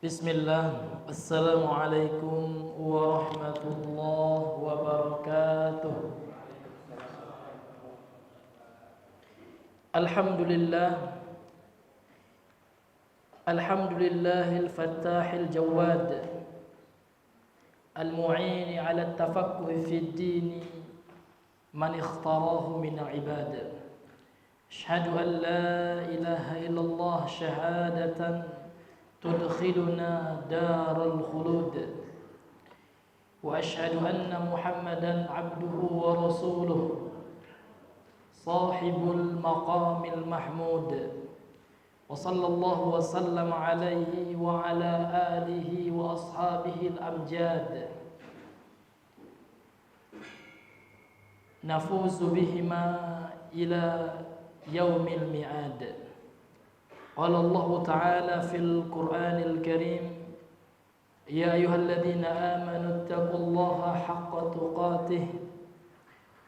Bismillah. Assalamualaikum warahmatullahi wabarakatuh. Alhamdulillah. Alhamdulillahil fattahil jawad, al-mu'ini ala tafaqquh fi ad-din man ikhtarahu min ibad. Ashhadu an la ilaha illallah shahadatan tudkhiluna daral khulud, wa ashhadu anna Muhammadan abduhu wa rasuluh sahibul maqamil mahmud, wa sallallahu wa sallam alaihi wa ala alihi wa ashabihi al-amjad, nafuzu bihima ila yaumil mi'ad. Qala Allah Ta'ala fil Qur'anil Karim, ya ayyuhalladzina amanu taqullaha haqqa tuqatih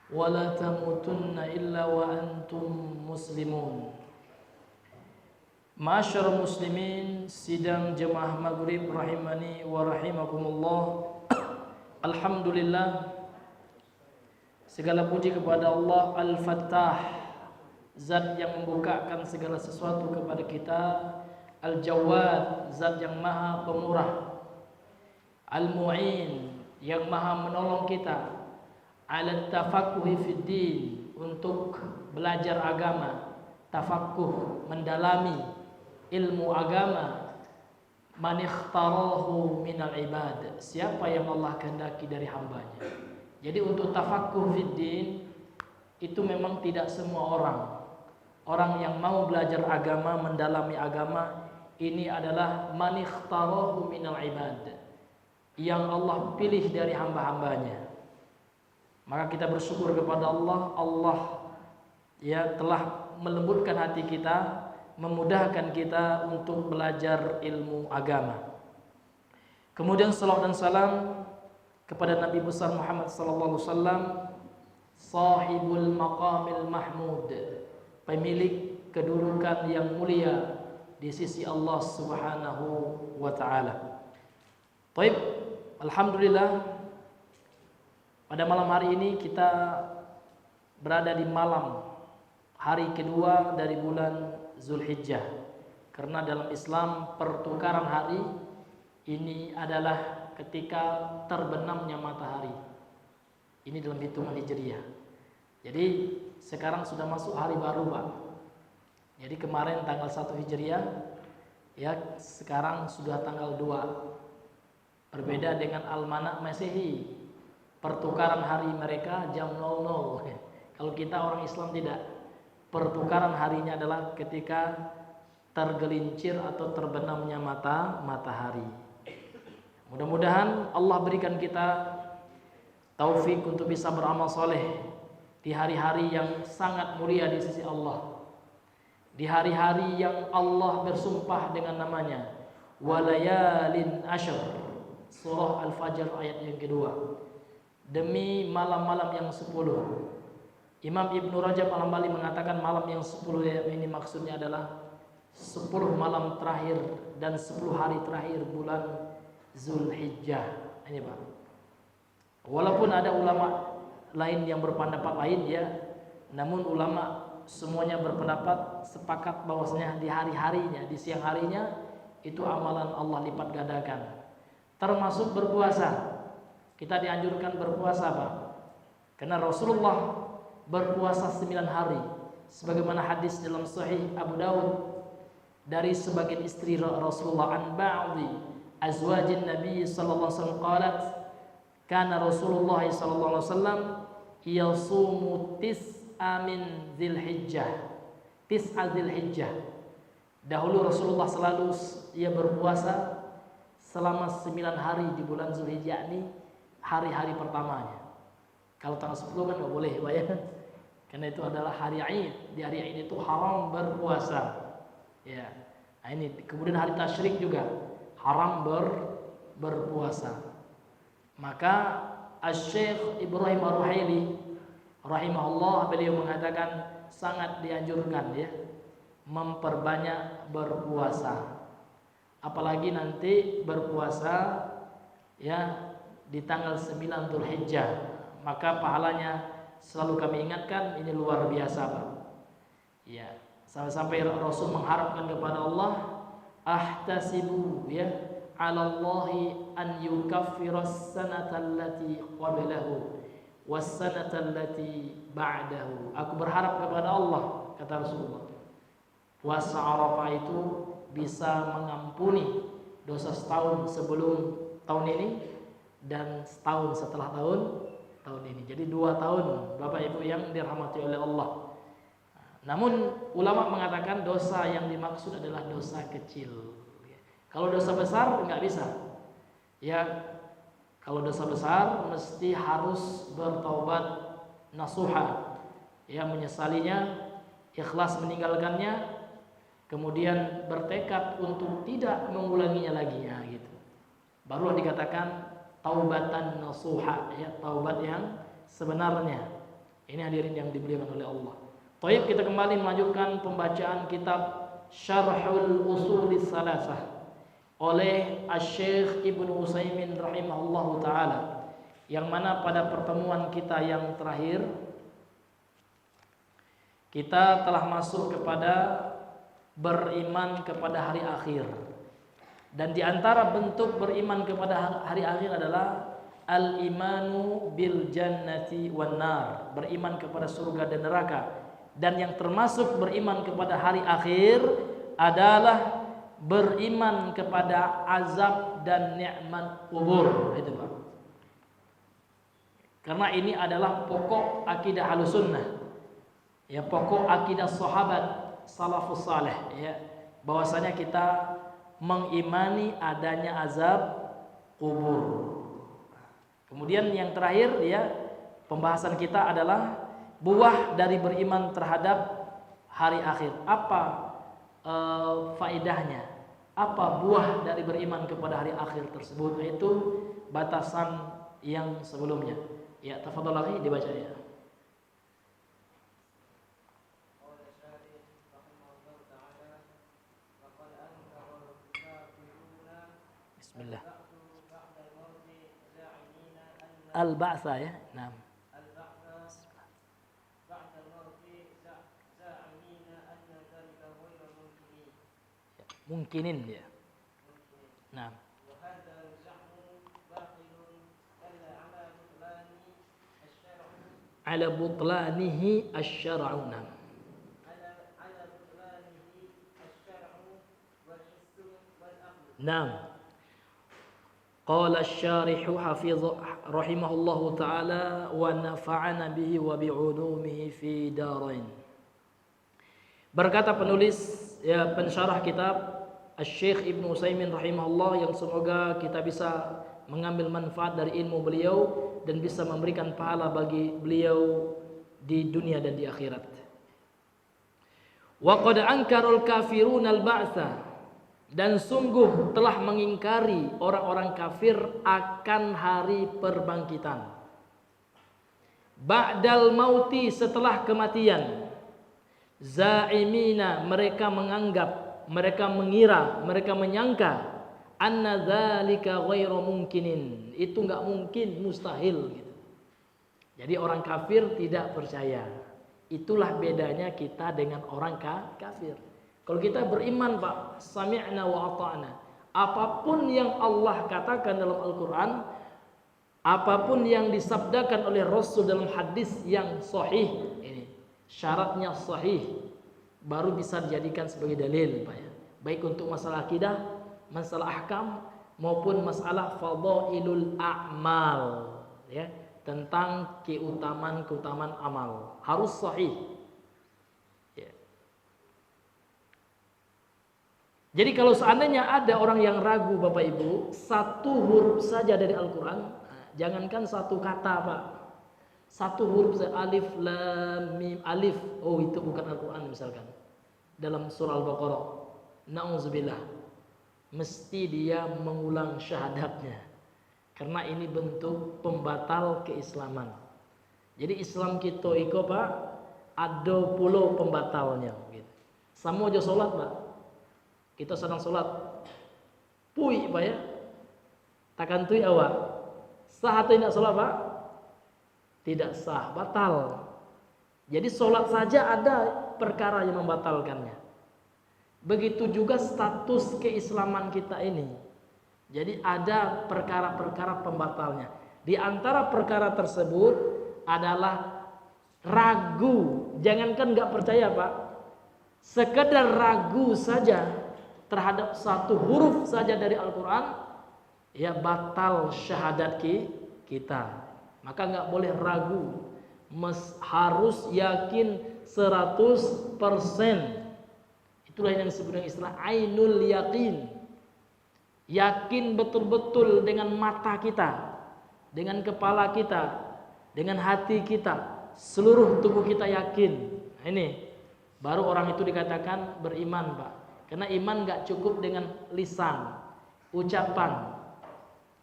wa la tamutunna illa wa antum muslimun. Ma'asyiral muslimin, sidang jemaah maghrib rahimani wa rahimakumullah. Alhamdulillah, segala puji kepada Allah Al-Fattah, Zat yang membukakan segala sesuatu kepada kita. Al-Jawad, Zat yang maha pemurah. Al-Mu'in, yang maha menolong kita. Ala tafaqquhi fid din, untuk belajar agama. Tafaqquh, mendalami ilmu agama. Man ikhtarahu minal ibad, siapa yang Allah kehendaki dari hambanya. Jadi untuk tafaqquh fid din itu memang tidak semua orang yang mau belajar agama, mendalami agama, ini adalah man ikhtarahu minal ibad, yang Allah pilih dari hamba-hambanya. Maka kita bersyukur kepada Allah ya telah melembutkan hati kita, memudahkan kita untuk belajar ilmu agama. Kemudian salawat dan salam kepada Nabi besar Muhammad sallallahu alaihi wasallam, sahibul maqamil mahmud, pemilik kedudukan yang mulia di sisi Allah Subhanahu wa taala. Baik, alhamdulillah pada malam hari ini kita berada di malam hari kedua dari bulan Zulhijjah. Karena dalam Islam pertukaran hari ini adalah ketika terbenamnya matahari. Ini dalam hitungan Hijriyah. Jadi sekarang sudah masuk hari baru, Pak. Jadi kemarin tanggal 1 Hijriah, ya sekarang sudah tanggal 2. Berbeda dengan Almanak Masehi. Pertukaran hari mereka jam 00. Kalau kita orang Islam tidak. Pertukaran harinya adalah ketika tergelincir atau terbenamnya matahari. Mudah-mudahan Allah berikan kita taufik untuk bisa beramal soleh di hari-hari yang sangat mulia di sisi Allah, di hari-hari yang Allah bersumpah dengan namanya, walayalin ashr, surah Al-Fajr ayat yang kedua, demi malam-malam yang 10. Imam Ibnu Rajab Al-Hambali mengatakan malam yang 10 ini maksudnya adalah 10 malam terakhir dan 10 hari terakhir bulan Zulhijjah. Ini Pak. Walaupun ada ulama lain yang berpendapat lain ya, namun ulama semuanya berpendapat sepakat bahwasanya di hari-harinya, di siang harinya itu amalan Allah lipat gandakan. Termasuk berpuasa. Kita dianjurkan berpuasa, Pak. Karena Rasulullah berpuasa 9 hari sebagaimana hadis dalam Sahih Abu Dawud dari sebagian istri Rasulullah, an ba'dhi azwajin Nabi sallallahu alaihi wasallam qalat, kana Rasulullah sallallahu alaihi wasallam yasumu tis'a min Dzulhijjah. Tis'a Dzulhijjah. Dahulu Rasulullah selalu ia berpuasa selama 9 hari di bulan Zulhijjah, ini hari-hari pertamanya. Kalau tanggal 10 kan nggak boleh, Pak ya. Karena itu adalah hari Aid. Di hari Aid itu haram berpuasa. Ya. Nah, ini kemudian hari tasyrik juga haram berpuasa. Maka Asy-Syaikh Ibrahim Ar-Ruhaili rahimahullah, beliau mengatakan sangat dianjurkan ya memperbanyak berpuasa. apalagi nanti berpuasa ya di tanggal 9 Dzulhijjah, maka pahalanya selalu kami ingatkan ini luar biasa, Pak. Ya, sampai Rasul mengharapkan kepada Allah, ahtasibu ya 'ala Allahi an yukaffiras sanata allati qablahu was sanata allati ba'dahu. Aku berharap kepada Allah, kata Rasulullah, puasa Arafah itu bisa mengampuni dosa setahun sebelum tahun ini dan setahun setelah tahun ini. Jadi 2 tahun, Bapak Ibu yang dirahmati oleh Allah. Namun ulama mengatakan dosa yang dimaksud adalah dosa kecil. Kalau dosa besar nggak bisa. Ya, kalau dosa besar mesti harus bertaubat nasuha, ya menyesalinya, ikhlas meninggalkannya, kemudian bertekad untuk tidak mengulanginya lagi, ya gitu. Barulah dikatakan taubatan nasuha, ya taubat yang sebenarnya. Ini hadirin yang dimuliakan oleh Allah. Baik, kita kembali melanjutkan pembacaan kitab Syarhul Usulis Salasah oleh Asy-Syaikh Ibnu Utsaimin rahimahullahu taala, yang mana pada pertemuan kita yang terakhir kita telah masuk kepada beriman kepada hari akhir. Dan di antara bentuk beriman kepada hari akhir adalah al-imanu bil jannati wan nar, beriman kepada surga dan neraka. Dan yang termasuk beriman kepada hari akhir adalah beriman kepada azab dan nikmat kubur, itu Pak. Karena ini adalah pokok akidah Ahlussunnah, ya pokok akidah sahabat salafus saleh, ya bahwasanya kita mengimani adanya azab kubur. Kemudian yang terakhir, ya pembahasan kita adalah buah dari beriman terhadap hari akhir. Apa faedahnya? Apa buah dari beriman kepada hari akhir tersebut? Yaitu batasan yang sebelumnya. Ya, tafadhol lagi dibaca ya. Bismillah. Al-ba'tsa ya. Naam. Mungkinin ya. Nah. Ala butlanihi asy-syar'u. Naam. Qala asy-syarih hafizah rahimahullahu taala wa nafa'ana bihi wa bi'ulumihi fi darain. Berkata penulis, ya pensyarah kitab Asy-Syaikh Ibnu Utsaimin rahimahullah, yang semoga kita bisa mengambil manfaat dari ilmu beliau dan bisa memberikan pahala bagi beliau di dunia dan di akhirat. Wa qad ankarul kafirun al-ba'tsa, dan sungguh telah mengingkari orang-orang kafir akan hari perbangkitan. Ba'dal mauti, setelah kematian. Za'imina, mereka menganggap, mereka mengira, mereka menyangka anna dzalika ghairu mungkinin, itu enggak mungkin, mustahil gitu. Jadi orang kafir tidak percaya. Itulah bedanya kita dengan orang kafir. Kalau kita beriman, Pak, sami'na wa ata'na. Apapun yang Allah katakan dalam Al-Qur'an, apapun yang disabdakan oleh Rasul dalam hadis yang sahih, ini syaratnya sahih, baru bisa dijadikan sebagai dalil, Pak ya. Baik untuk masalah akidah, masalah ahkam, maupun masalah fadhailul a'mal, ya, tentang keutamaan-keutamaan amal, harus sahih. Ya. Jadi kalau seandainya ada orang yang ragu, Bapak Ibu, satu huruf saja dari Al-Qur'an, jangankan satu kata, Pak, satu huruf saja, alif lam mim, alif, oh itu bukan Al-Qur'an misalkan, dalam surah Al-Baqarah, na'udzubillah, mesti dia mengulang syahadatnya, karena ini bentuk pembatal keislaman. Jadi Islam kita iko, Pak, ada puluh pembatalnya gitu. Sama aja sholat, Pak, kita sedang sholat, Pui Pak ya. Takkan tui awak. Sah atau tidak sholat Pak? Tidak sah, batal. Jadi sholat saja ada perkara yang membatalkannya. Begitu juga status keislaman kita ini. Jadi ada perkara-perkara pembatalnya. Di antara perkara tersebut adalah ragu. Jangankan nggak percaya Pak, sekedar ragu saja terhadap satu huruf saja dari Al-Quran, ya batal syahadat kita. Maka nggak boleh ragu, harus yakin 100%. Itulah yang disebut dengan istilah ainul yakin. Yakin betul-betul dengan mata kita, dengan kepala kita, dengan hati kita, seluruh tubuh kita yakin. Nah, ini baru orang itu dikatakan beriman Pak. Karena iman nggak cukup dengan lisan, ucapan.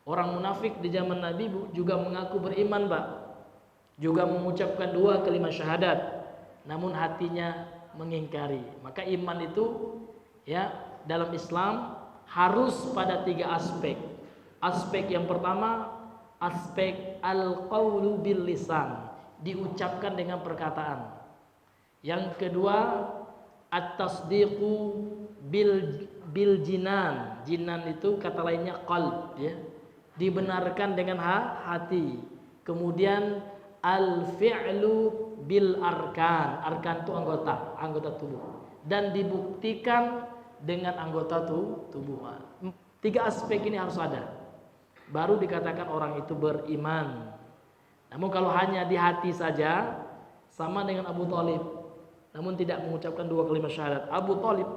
Orang munafik di zaman Nabi juga mengaku beriman Pak, juga mengucapkan 2 kalimat syahadat, namun hatinya mengingkari. Maka iman itu ya dalam Islam harus pada 3 aspek. Aspek yang pertama, aspek al-qaulu bil lisan, diucapkan dengan perkataan. Yang kedua, at-tasdiqu bil jinan. Jinan itu kata lainnya qalb ya. Dibenarkan dengan hati. Kemudian al-fi'lu bil arkan. Arkan itu anggota tubuh. Dan dibuktikan dengan anggota tubuh. 3 aspek ini harus ada, baru dikatakan orang itu beriman. Namun kalau hanya di hati saja, sama dengan Abu Thalib, namun tidak mengucapkan 2 kalimat syahadat. Abu Thalib,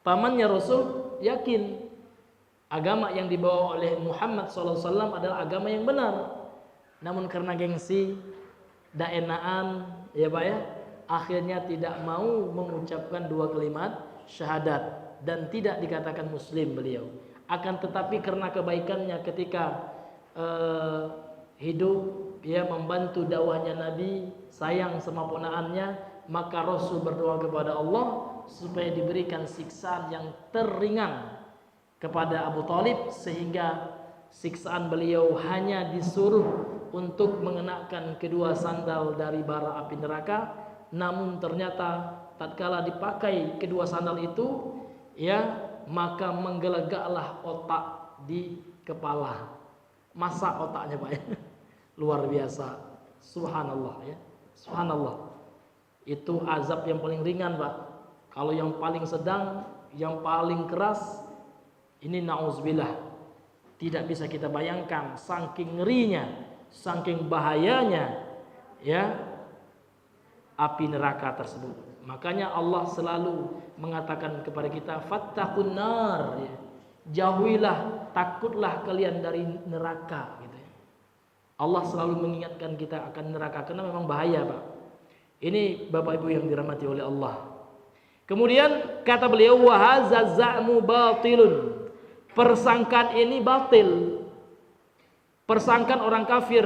pamannya Rasul, yakin agama yang dibawa oleh Muhammad SAW adalah agama yang benar. Namun karena gengsi, daenaan, ya Pak ya, akhirnya tidak mau mengucapkan 2 kalimat syahadat dan tidak dikatakan muslim beliau. Akan tetapi karena kebaikannya ketika hidup, ya membantu dakwahnya Nabi, sayang sama ponaannya, maka Rasul berdoa kepada Allah supaya diberikan siksaan yang teringan kepada Abu Thalib, sehingga siksaan beliau hanya disuruh untuk mengenakan 2 sandal dari bara api neraka. Namun ternyata tatkala dipakai 2 sandal itu, ya maka menggelegaklah otak di kepala. Masak otaknya Pak ya. Luar biasa. Subhanallah ya. Subhanallah. Itu azab yang paling ringan Pak. Kalau yang paling sedang, yang paling keras, ini na'udzubillah, tidak bisa kita bayangkan saking ngerinya, saking bahayanya ya api neraka tersebut. Makanya Allah selalu mengatakan kepada kita, fattaqun nar, ya. Jauhilah, takutlah kalian dari neraka gitu ya. Allah selalu mengingatkan kita akan neraka karena memang bahaya Pak. Ini Bapak Ibu yang dirahmati oleh Allah. Kemudian kata beliau, wa hadza za'mu batilun. Persangkaan ini batil. Persangkaan orang kafir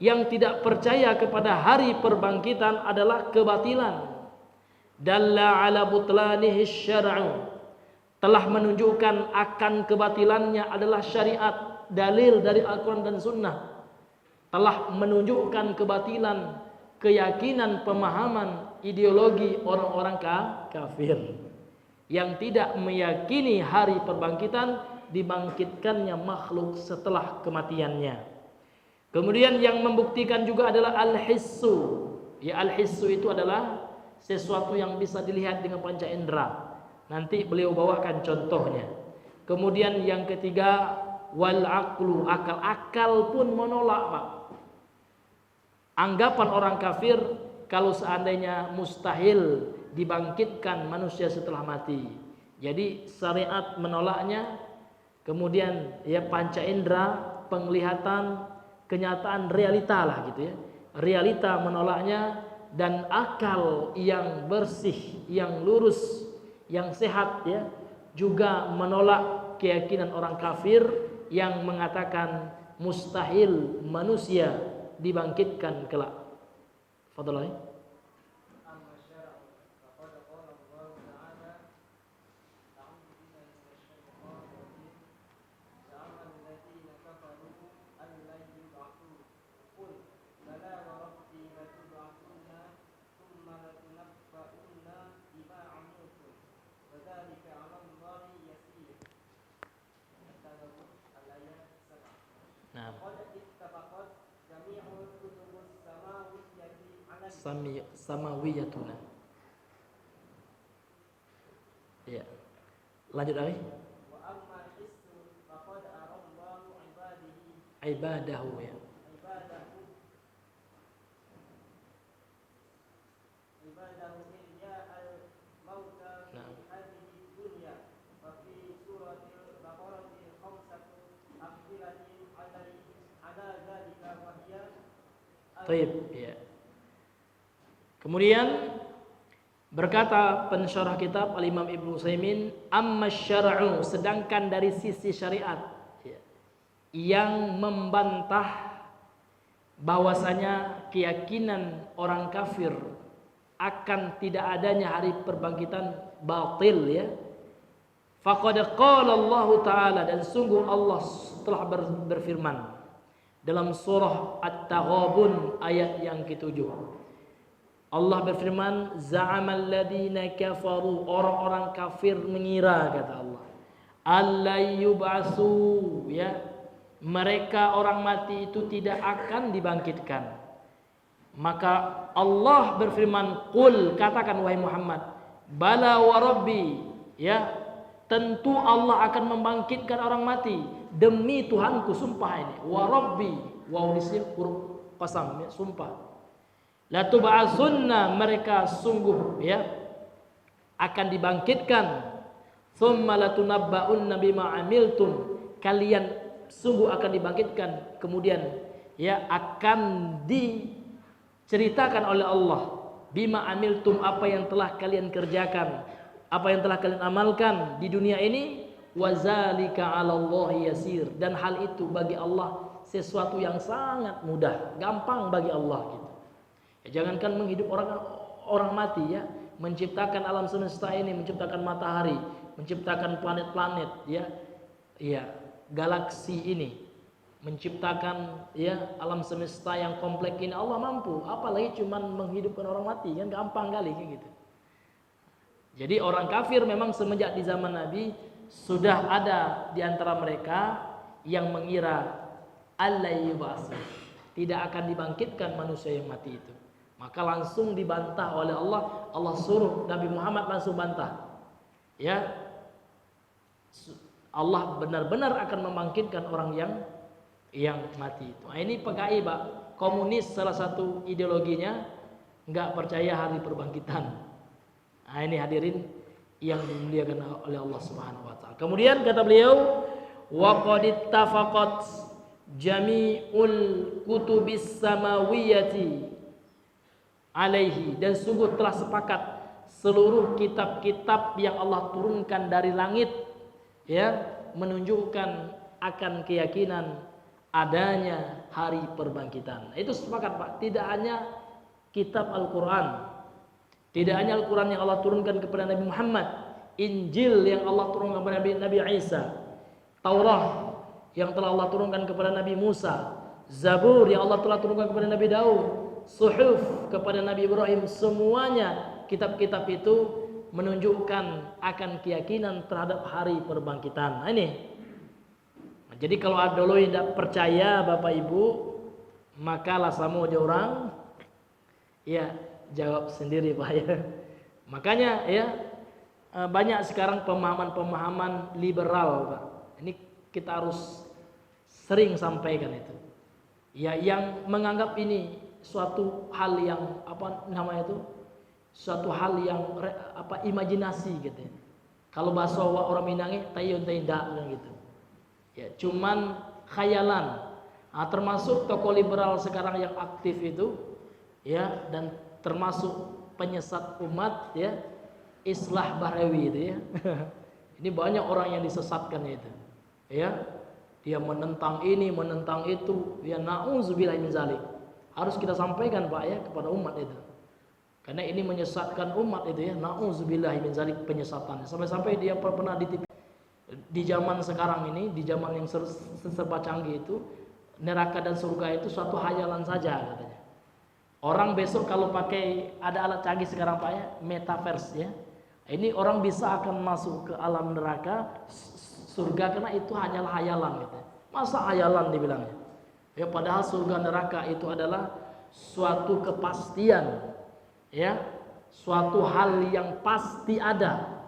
yang tidak percaya kepada hari perbangkitan adalah kebatilan. Dalla ala butlanihi syar'u, telah menunjukkan akan kebatilannya adalah syariat, dalil dari Al-Quran dan Sunnah. Telah menunjukkan kebatilan, keyakinan, pemahaman, ideologi orang-orang kafir yang tidak meyakini hari perbangkitan, dibangkitkannya makhluk setelah kematiannya. Kemudian yang membuktikan juga adalah al-hissu. Ya, al-hissu itu adalah sesuatu yang bisa dilihat dengan panca indera. Nanti beliau bawakan contohnya. Kemudian yang ketiga, wal aqlu, akal pun menolak Pak. Anggapan orang kafir kalau seandainya mustahil dibangkitkan manusia setelah mati. Jadi syariat menolaknya. Kemudian ya panca indera, penglihatan, kenyataan, realita lah gitu ya. Realita menolaknya. Dan akal yang bersih, yang lurus, yang sehat ya, juga menolak keyakinan orang kafir yang mengatakan mustahil manusia dibangkitkan kelak. Fadhal. samawiyatuna. Ya. Lanjut lagi. Wa amma hissu faqad arallahu Ibadahu ya. Ibadahu illa al-mauta fi hadhihi dunya wa fi suratil baqarah khamsatu amthilati ala dzalika wa hiya. Baik, ya. Kemudian berkata pensyarah kitab Al-Imam Ibnu Utsaimin, amma syar'u, sedangkan dari sisi syariat ya, yang membantah bahwasanya keyakinan orang kafir akan tidak adanya hari perbangkitan batil ya. Faqad qala Allah taala, dan sungguh Allah telah berfirman dalam surah At-Taghabun ayat yang ke-7. Allah berfirman, za'amal ladzina kafaru, orang-orang kafir mengira, kata Allah, alla yub'atsu ya, mereka orang mati itu tidak akan dibangkitkan. Maka Allah berfirman, qul, katakan wahai Muhammad, bala wa rabbi ya, tentu Allah akan membangkitkan orang mati, demi Tuhanku, sumpah ini, wa rabbi, wa ulisim huruf qasam ya, sumpah. La tub'atsunna, mereka sungguh ya akan dibangkitkan. Tsumma latunabba'unna bima amiltum, kalian sungguh akan dibangkitkan, kemudian ya akan diceritakan oleh Allah bima amiltum, apa yang telah kalian kerjakan, apa yang telah kalian amalkan di dunia ini. Wazalika 'alallahi yasir, dan hal itu bagi Allah sesuatu yang sangat mudah, gampang bagi Allah gitu. Ya, jangankan menghidup orang mati ya, menciptakan alam semesta ini, menciptakan matahari, menciptakan planet-planet ya, ya galaksi ini, menciptakan ya alam semesta yang kompleks ini, Allah mampu. Apalagi cuman menghidupkan orang mati, kan gampang kali kayak gitu. Jadi orang kafir memang semenjak di zaman Nabi sudah ada di antara mereka yang mengira alla yub'ats, tidak akan dibangkitkan manusia yang mati itu. Maka langsung dibantah oleh Allah. Allah suruh Nabi Muhammad langsung bantah. Ya, Allah benar-benar akan membangkitkan orang yang mati itu. Nah, ini PKI, Pak. Komunis salah satu ideologinya nggak percaya hari perbangkitan. Nah, ini hadirin yang dimuliakan oleh Allah Subhanahu wa taala. Kemudian kata beliau, wa qad ittafaqat jami'ul kutubis samawiyati alaihi, dan sungguh telah sepakat seluruh kitab-kitab yang Allah turunkan dari langit ya, menunjukkan akan keyakinan adanya hari perbangkitan. Itu sepakat, Pak. Tidak hanya kitab Al-Quran, tidak hanya Al-Quran yang Allah turunkan kepada Nabi Muhammad, Injil yang Allah turunkan kepada Nabi Isa, Taurat yang telah Allah turunkan kepada Nabi Musa, Zabur yang Allah telah turunkan kepada Nabi Daud, Suhuf kepada Nabi Ibrahim, semuanya kitab-kitab itu menunjukkan akan keyakinan terhadap hari perbangkitan. Nah, ini. Jadi kalau ada lo yang tidak percaya Bapak Ibu, maka lah sama aja orang ya jawab sendiri, Pak ya. Makanya ya banyak sekarang pemahaman-pemahaman liberal, Pak. Ini kita harus sering sampaikan itu. Ya, yang menganggap ini suatu hal yang apa namanya itu, suatu hal yang imajinasi gitu ya. Kalau bahasa orang Minangnya tayun tayinda gitu ya, cuman khayalan. Nah, termasuk tokoh liberal sekarang yang aktif itu ya, dan termasuk penyesat umat ya, Islah Bahrawi itu ya. Ini banyak orang yang disesatkan itu ya, dia menentang ini menentang itu ya, na'udzubillah min zalik. Harus kita sampaikan, Pak ya, kepada umat itu. Karena ini menyesatkan umat itu ya, na'udzubillah min zalik, penyesatan. Sampai-sampai dia pernah di zaman sekarang ini, di zaman yang serba canggih itu, neraka dan surga itu suatu hayalan saja katanya. Orang besok kalau pakai ada alat canggih sekarang, Pak ya, metaverse ya. Ini orang bisa akan masuk ke alam neraka, surga, karena itu hanyalah hayalan gitu. Masa hayalan dibilangnya? Ya, padahal surga neraka itu adalah suatu kepastian, ya, suatu hal yang pasti ada.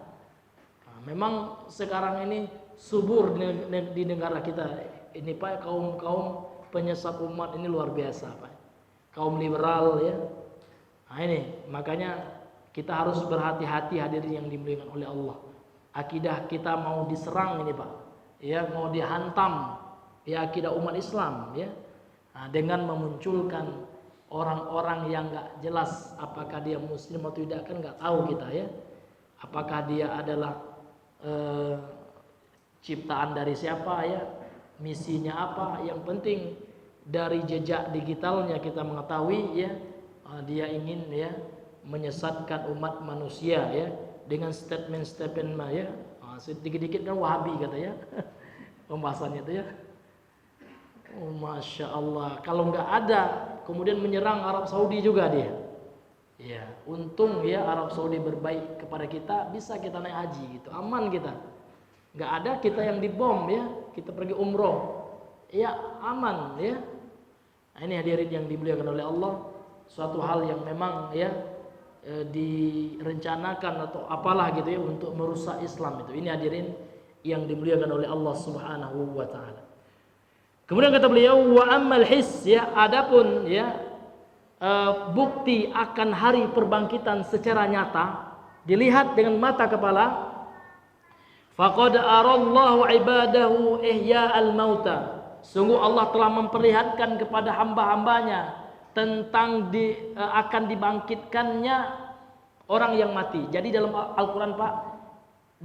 Nah, memang sekarang ini subur di negara kita ini Pak, kaum penyesat umat ini luar biasa Pak, kaum liberal ya. Nah ini makanya kita harus berhati-hati hadirin yang dimuliakan oleh Allah. Akidah kita mau diserang ini Pak, ya, mau dihantam ya akidah umat Islam ya. Nah, dengan memunculkan orang-orang yang nggak jelas apakah dia muslim atau tidak, kan nggak tahu kita ya. Apakah dia adalah ciptaan dari siapa ya, misinya apa. Yang penting dari jejak digitalnya kita mengetahui ya, dia ingin ya menyesatkan umat manusia ya dengan statement-statement ya. Sedikit-dikit kan Wahabi kata ya. Pembahasannya itu ya. Oh, Masya Allah, kalau nggak ada kemudian menyerang Arab Saudi juga dia. Ya, untung ya Arab Saudi berbaik kepada kita, bisa kita naik haji gitu, aman kita. Nggak ada kita yang dibom ya, kita pergi umroh, ya aman ya. Nah, ini hadirin yang dimuliakan oleh Allah, suatu hal yang memang ya direncanakan atau apalah gitu ya untuk merusak Islam itu. Ini hadirin yang dimuliakan oleh Allah Subhanahu wa taala. Kemudian kata beliau, wa ammal his, ya, adapun ya bukti akan hari perbangkitan secara nyata dilihat dengan mata kepala, faqad arallahu ibadahu ihya'al mauta, sungguh Allah telah memperlihatkan kepada hamba-hambanya tentang akan dibangkitkannya orang yang mati. Jadi dalam Al-Quran Pak,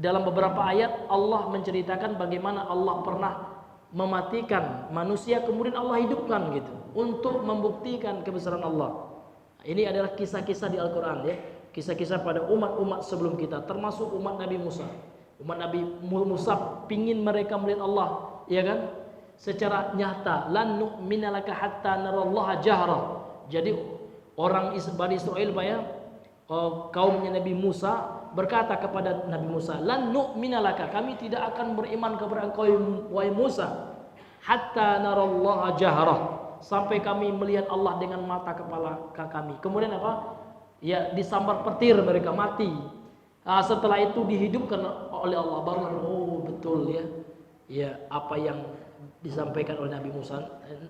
dalam beberapa ayat Allah menceritakan bagaimana Allah pernah mematikan manusia kemudian Allah hidupkan gitu untuk membuktikan kebesaran Allah. Ini adalah kisah-kisah di Al-Quran ya, kisah-kisah pada umat-umat sebelum kita, termasuk umat Nabi Musa. Umat Nabi Musa pingin mereka melihat Allah, ya kan? Secara nyata, lan nu'mina laka hatta narallaha jahra. Jadi orang Bani Israel Pak ya, kaumnya Nabi Musa berkata kepada Nabi Musa, lan nu'mina laka, kami tidak akan beriman kepada engkau wahai Musa, hatta narallaha jahrah, sampai kami melihat Allah dengan mata kepala kami. Kemudian apa? Ya, disambar petir, mereka mati. Setelah itu dihidupkan oleh Allah, baru oh betul ya. Ya, apa yang disampaikan oleh Nabi Musa.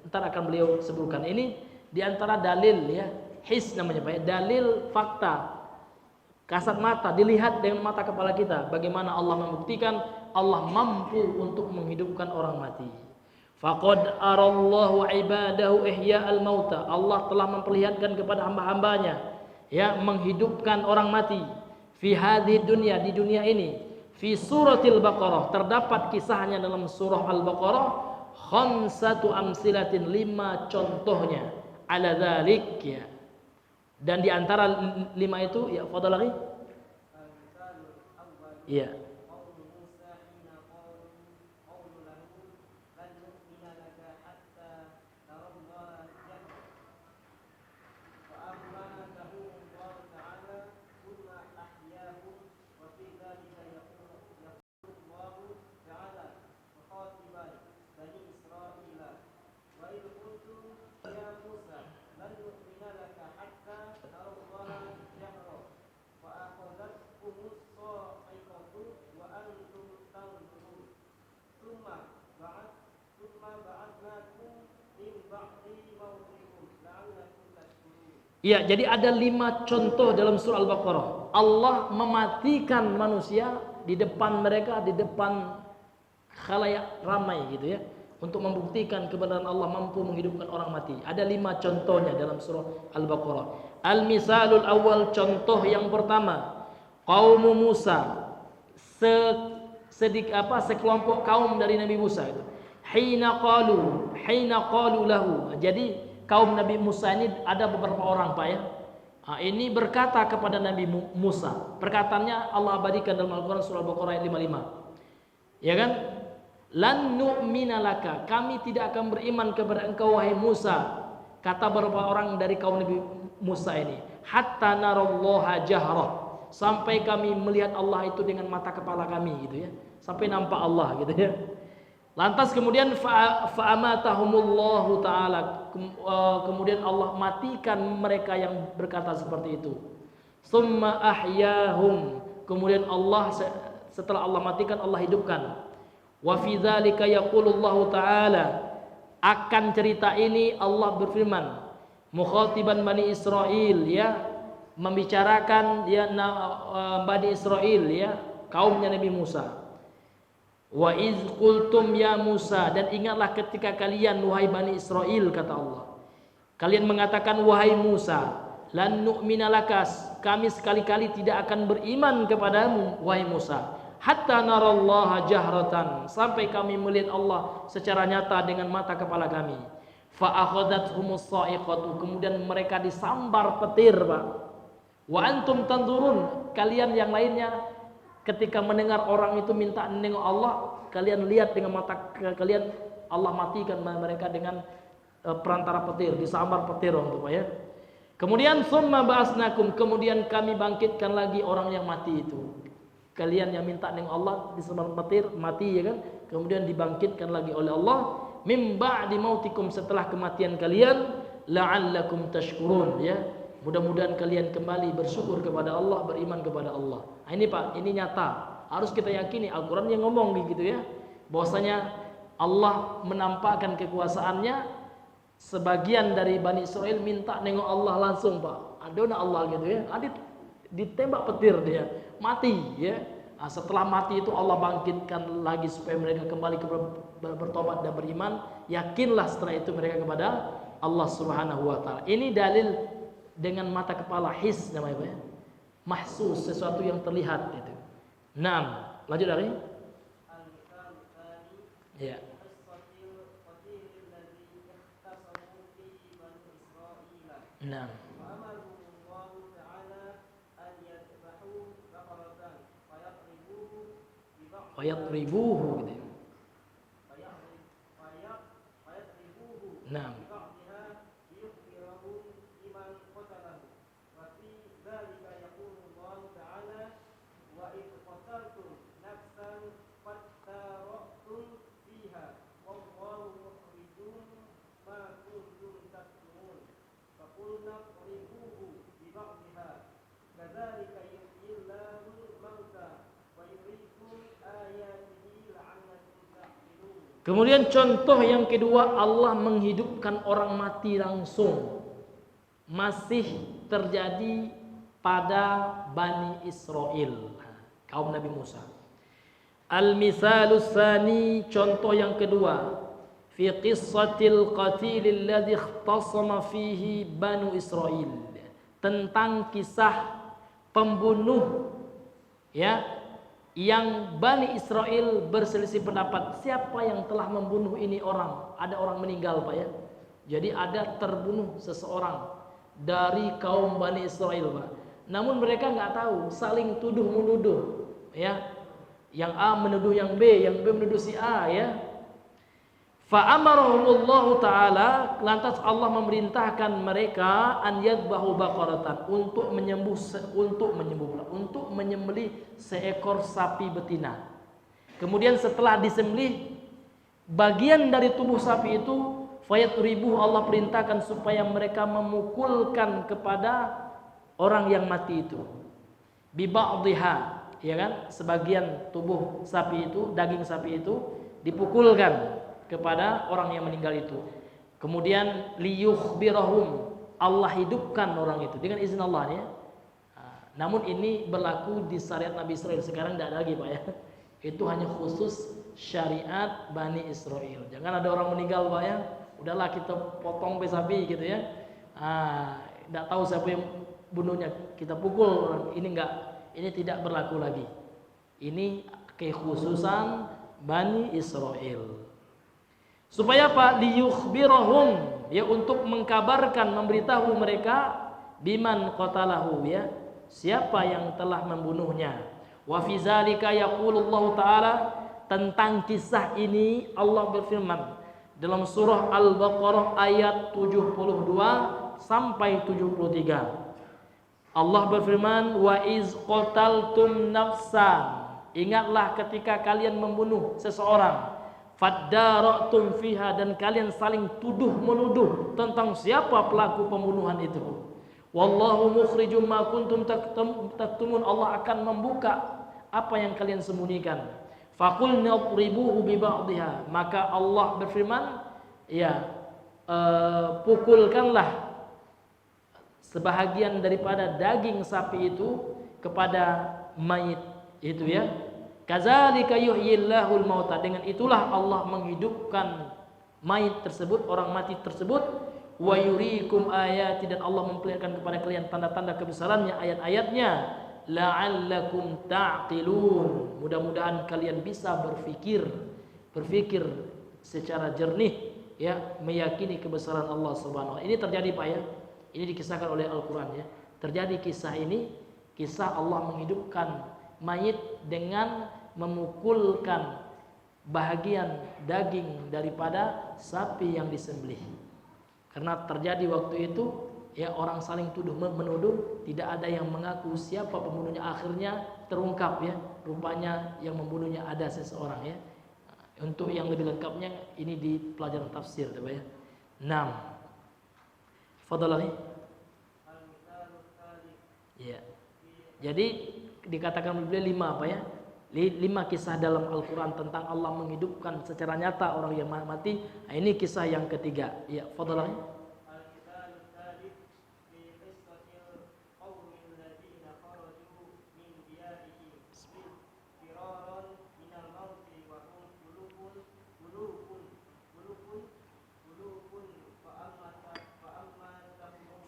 Ntar akan beliau sebutkan. Ini diantara dalil ya, his namanya Pak ya, dalil fakta. Kasat mata, dilihat dengan mata kepala kita bagaimana Allah membuktikan Allah mampu untuk menghidupkan orang mati. Faqad arallahu ibadahu ihya'al mauta, Allah telah memperlihatkan kepada hamba-hambanya ya menghidupkan orang mati. Fi hadhihi dunya, di dunia ini. Fi suratil Baqarah, terdapat kisahnya dalam surah Al-Baqarah, khamsatu amsilatin, 5 contohnya ala dzalik ya. Dan di antara 5 itu ya, fadhal lagi. Iya. Iya, jadi ada 5 contoh dalam surah Al-Baqarah. Allah mematikan manusia di depan mereka, di depan khalayak ramai gitu ya, untuk membuktikan kebenaran Allah mampu menghidupkan orang mati. Ada 5 contohnya dalam surah Al-Baqarah. Al-misalul awal, contoh yang pertama, qaum Musa, sekelompok kaum dari Nabi Musa itu. Hina qalu lahu. Jadi kaum Nabi Musa ini ada beberapa orang Pak ya. Ini berkata kepada Nabi Musa. Perkataannya Allah abadikan dalam Al-Quran surah Al-Baqarah ayat 55. Ya kan? Lan nu'mina laka, kami tidak akan beriman kepada engkau wahai Musa. Kata beberapa orang dari kaum Nabi Musa ini. Hatta narallaha jahrah, sampai kami melihat Allah itu dengan mata kepala kami gitu ya. Sampai nampak Allah gitu ya. Lantas kemudian fa'amatahumullahu ta'ala, kemudian Allah matikan mereka yang berkata seperti itu. Summa ahyahum, kemudian Allah setelah Allah matikan Allah hidupkan. Wa fi dzalika yaqulullahu ta'ala, akan cerita ini Allah berfirman mukhatiban Bani Israil, ya, membicarakan ya Bani Israil, ya, kaumnya Nabi Musa. Wa iz qultum ya Musa, dan ingatlah ketika kalian wahai Bani Israil, kata Allah, kalian mengatakan wahai Musa, lan nu'mina lakas, kami sekali-kali tidak akan beriman kepadamu wahai Musa, hatta narallaha jahratan, sampai kami melihat Allah secara nyata dengan mata kepala kami. Fa akhadhathumus sa'iqatu, kemudian mereka disambar petir, Pak. Wa antum tanzurun, kalian yang lainnya ketika mendengar orang itu minta nengok Allah, kalian lihat dengan mata kalian Allah matikan mereka dengan perantara petir, disambar petir untuk Pak, ya. Kemudian summa ba'asnakum, kemudian kami bangkitkan lagi orang yang mati itu. Kalian yang minta nengok Allah disambar petir, mati, ya kan? Kemudian dibangkitkan lagi oleh Allah mim ba'di mautikum, setelah kematian kalian, la'allakum tashkurun, ya. Mudah-mudahan kalian kembali bersyukur kepada Allah, beriman kepada Allah. Nah, ini Pak, ini nyata. Harus kita yakini Al-Quran yang ngomong gitu, ya. Bahwasanya Allah menampakkan kekuasaannya. Sebagian dari Bani Israel minta nengok Allah langsung, Pak. Adona Allah gitu, ya. Ditembak petir dia, mati, ya. Nah, setelah mati itu Allah bangkitkan lagi supaya mereka kembali bertobat dan beriman. Yakinlah setelah itu mereka kepada Allah Subhanahu wa taala. Ini dalil dengan mata kepala, his namanya, Pak, ya. Mahsus, sesuatu yang terlihat itu. Naam, lanjut dari ya. Naam. Fayatribuhu gitu. Naam. Kemudian contoh yang kedua, Allah menghidupkan orang mati langsung. Masih terjadi pada Bani Israel, kaum Nabi Musa. Al-misalus tsani, contoh yang kedua, fi qissatil qatil alladhi ikhtasama fihi Banu Israel, tentang kisah pembunuh, ya, yang Bani Israel berselisih pendapat siapa yang telah membunuh ini orang. Ada orang meninggal, Pak, ya. Jadi ada terbunuh seseorang dari kaum Bani Israel, Pak. Namun mereka nggak tahu, saling tuduh menuduh, ya. Yang A menuduh yang B menuduh si A, ya. Fa amarahumullahu ta'ala, lantas Allah memerintahkan mereka an yadbahu baqaratan, untuk menyembelih seekor sapi betina. Kemudian setelah disembelih bagian dari tubuh sapi itu, fayatribuhu, Allah perintahkan supaya mereka memukulkan kepada orang yang mati itu. Bi ba'dihha, ya kan? Sebagian tubuh sapi itu, daging sapi itu dipukulkan kepada orang yang meninggal itu. Kemudian liyukhbirahum, Allah hidupkan orang itu dengan izin Allah, ya. Namun ini berlaku di syariat Nabi Israel. Sekarang tidak ada lagi, Pak, ya. Itu hanya khusus syariat Bani Israel. Jangan ada orang meninggal, Pak, ya. Udahlah kita potong sapi gitu, ya. Tidak tahu siapa yang bunuhnya, kita pukul orang. Ini enggak, ini tidak berlaku lagi. Ini kekhususan Bani Israel. Supaya apa? Liyukhbirahum, ya, untuk mengkabarkan, memberitahu mereka biman qatalahu, ya, siapa yang telah membunuhnya. Wa fi zalika yaqulullahu ta'ala, tentang kisah ini Allah berfirman dalam surah Al-Baqarah ayat 72 sampai 73. Allah berfirman, wa iz qataltum nafsan, ingatlah ketika kalian membunuh seseorang, Faddara'tum fiha, dan kalian saling tuduh menuduh tentang siapa pelaku pembunuhan itu. Wallahu mukhrijum ma kuntum taktumun, Allah akan membuka apa yang kalian sembunyikan. Faqulna idribuhu bi ba'dihha, maka Allah berfirman, ya, pukulkanlah sebahagian daripada daging sapi itu kepada mayit itu, ya. Kadzalika yuhyillahul mauta, dengan itulah Allah menghidupkan mayit tersebut, orang mati tersebut. Wa yuriikum ayati, dan Allah memperlihatkan kepada kalian tanda-tanda kebesarannya, ayat-ayatnya. La'allakum ta'qilun, mudah-mudahan kalian bisa berpikir secara jernih, ya, meyakini kebesaran Allah Subhanahu wa taala. Ini terjadi, Pak, ya. Ini dikisahkan oleh Al-Qur'an, ya. Terjadi kisah ini, kisah Allah menghidupkan mayit dengan memukulkan bahagian daging daripada sapi yang disembelih. Karena terjadi waktu itu, ya, orang saling tuduh menuduh, tidak ada yang mengaku siapa pembunuhnya. Akhirnya terungkap, ya, rupanya yang membunuhnya ada seseorang, ya. Untuk yang lebih lengkapnya ini di pelajaran tafsir, ya. 6. Fadhalahi. Ya. Jadi dikatakan beliau 5 apa, ya? 5 kisah dalam Al-Quran tentang Allah menghidupkan secara nyata orang yang mati. Nah, ini kisah yang ketiga. Ya, fadhalahi.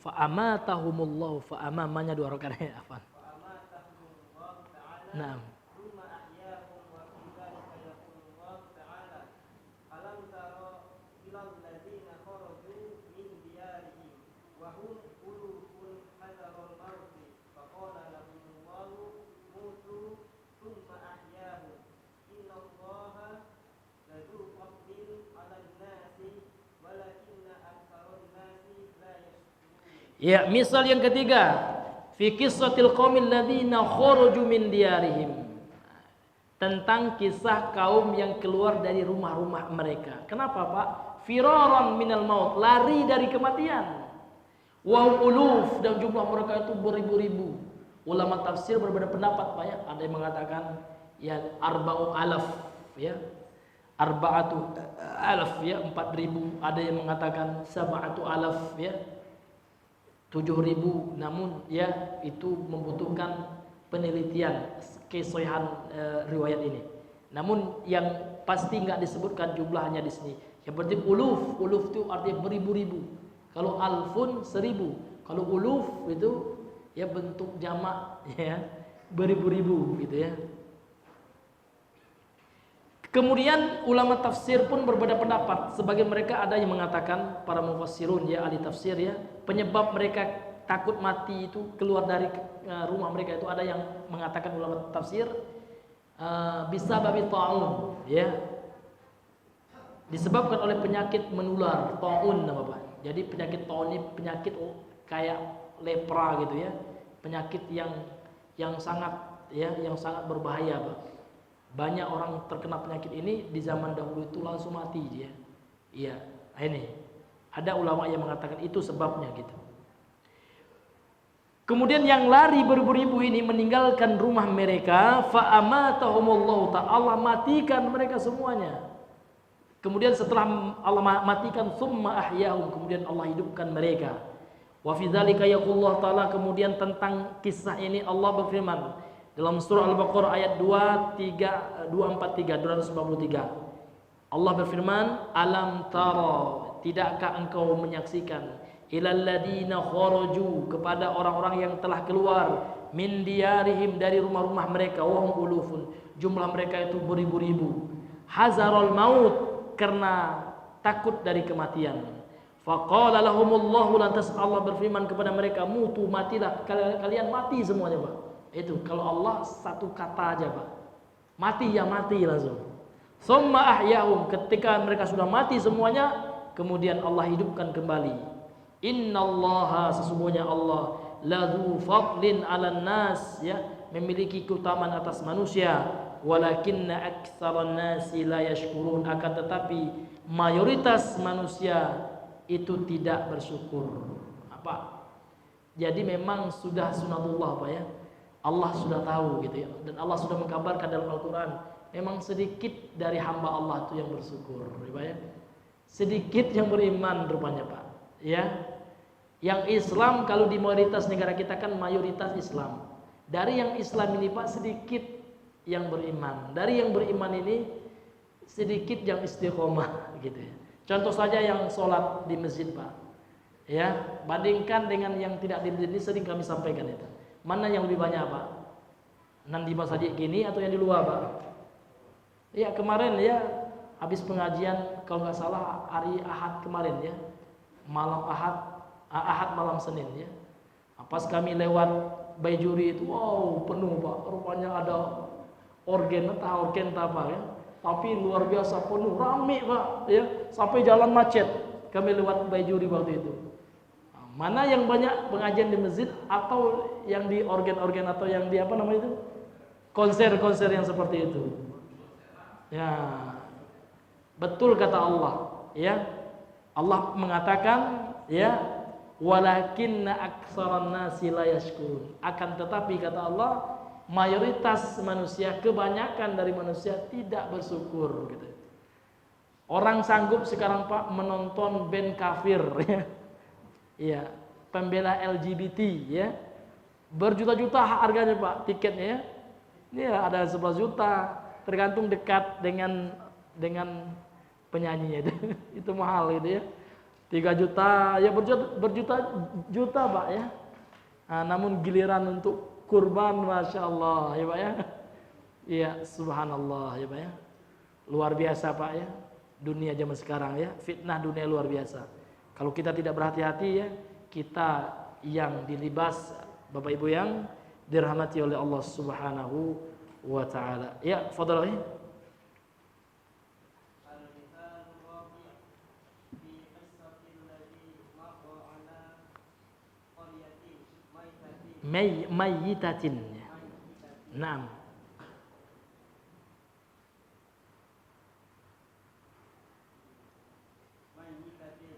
Fa'amatahumullahu, fa'amamanya 2 rakaat, ya, afwan. Naam. Ya, misal yang ketiga, fi qissatil qaumil ladzina kharaju min diyarihim, tentang kisah kaum yang keluar dari rumah-rumah mereka. Kenapa, Pak? Firaran minal maut, lari dari kematian. Wa uluf, dan jumlah mereka itu beribu-ribu. Ulama tafsir berbeda pendapat, Pak, ya. Ada yang mengatakan ya arba'u alaf, ya. Arba'atu alaf, ya, 4.000. Ada yang mengatakan sab'atu alaf, ya. 7.000, namun, ya, itu membutuhkan penelitian kesohihan riwayat ini. Namun yang pasti nggak disebutkan jumlahnya di sini. Yang penting uluf itu artinya beribu-ribu. Kalau alfun 1.000, kalau uluf itu ya bentuk jamak, ya, beribu-ribu gitu, ya. Kemudian ulama tafsir pun berbeda pendapat. Sebagian mereka ada yang mengatakan, para mufassirun, ya, ahli tafsir, ya, penyebab mereka takut mati itu keluar dari rumah mereka itu, ada yang mengatakan ulama tafsir bisa babi ta'un, ya, disebabkan oleh penyakit menular, ta'un, Bapak. Jadi penyakit ta'un ini penyakit kayak lepra gitu, ya, penyakit yang sangat, ya, yang sangat berbahaya, Pak. Banyak orang terkena penyakit ini di zaman dahulu itu langsung mati dia. Iya, ini ada ulama yang mengatakan itu sebabnya gitu. Kemudian yang lari beribu-ribu ini meninggalkan rumah mereka, fa amatahumullahu ta'ala, matikan mereka semuanya. Kemudian setelah Allah matikan, summa ahyahum, kemudian Allah hidupkan mereka. Wa fi dzalika yaqulullah ta'ala, kemudian tentang kisah ini Allah berfirman dalam surah Al-Baqarah ayat 243. Allah berfirman, alam tara, tidakkah engkau menyaksikan, ilal ladina kharaju, kepada orang-orang yang telah keluar, min diyarihim, dari rumah-rumah mereka, wahum ulufun, jumlah mereka itu beribu-ribu, hazarul maut, karena takut dari kematian. Faqala lahumullahu, lantas Allah berfirman kepada mereka, mutu, matilah, kalian mati semuanya, Pak. Itu kalau Allah satu kata aja, Pak, mati ya mati langsung. Summa ahyahum, ketika mereka sudah mati semuanya, kemudian Allah hidupkan kembali. Innallaha, sesungguhnya Allah, ladzu fadlin 'alan nas, ya, memiliki keutamaan atas manusia. walakinna aktsaran nasi la yashkurun, akan tetapi mayoritas manusia itu tidak bersyukur. Apa? Jadi memang sudah sunatullah Pak ya. Allah sudah tahu gitu ya. Dan Allah sudah mengkabarkan dalam Al-Qur'an, memang sedikit dari hamba Allah itu yang bersyukur, Pak ya. Sedikit yang beriman rupanya Pak. Ya. Yang Islam kalau di mayoritas negara kita kan mayoritas Islam. Dari yang Islam ini Pak sedikit yang beriman. Dari yang beriman ini sedikit yang istiqomah gitu ya. Contoh saja yang sholat di masjid Pak. Ya, bandingkan dengan yang tidak di masjid ini, sering kami sampaikan itu. Mana yang lebih banyak Pak? Nan di masjid gini atau yang di luar Pak? Ya kemarin ya habis pengajian kalau nggak salah hari Ahad kemarin ya. Malam Ahad malam Senin ya. Pas kami lewat Baijuri itu, wow penuh Pak. Rupanya ada organ apa ya. Tapi luar biasa penuh, rame Pak ya. Sampai jalan macet. Kami lewat Baijuri waktu itu. Mana yang banyak pengajian di masjid atau yang di organ-organ atau yang di apa namanya itu? Konser-konser yang seperti itu. Ya. Betul kata Allah, ya. Allah mengatakan ya, walakinna aktsaran nasi la yashkurun. Akan tetapi kata Allah, mayoritas manusia, kebanyakan dari manusia tidak bersyukur gitu. Orang sanggup sekarang Pak menonton band kafir ya. Iya, pembela LGBT ya. Berjuta-juta harganya Pak tiketnya ya. Ini ada 11 juta, tergantung dekat dengan penyanyinya itu. Itu mahal gitu ya. 3 juta ya, berjuta Pak ya. Nah, namun giliran untuk kurban Masya Allah ya Pak ya. Iya subhanallah ya Pak ya. Luar biasa Pak ya. Dunia zaman sekarang ya, fitnah dunia luar biasa. Kalau kita tidak berhati-hati ya, kita yang dilibas Bapak Ibu yang dirahmati oleh Allah Subhanahu wa taala. Ya, fadhal. Mayyitatin. Naam.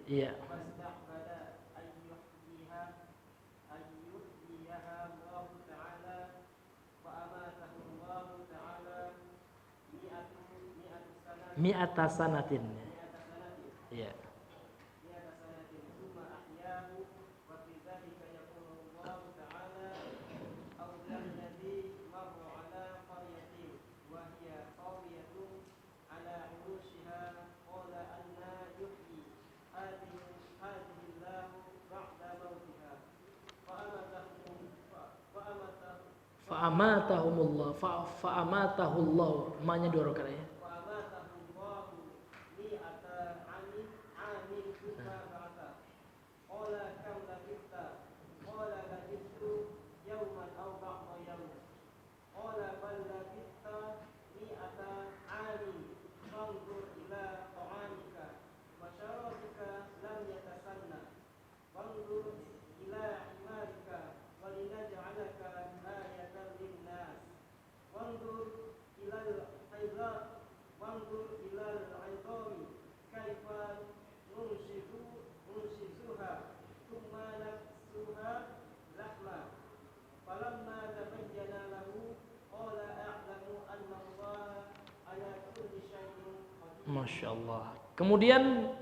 Iya. Mi'ata sanatin. Iya. Fa'amatahullah maknanya 2 rakaat ya. Masya Allah. Kemudian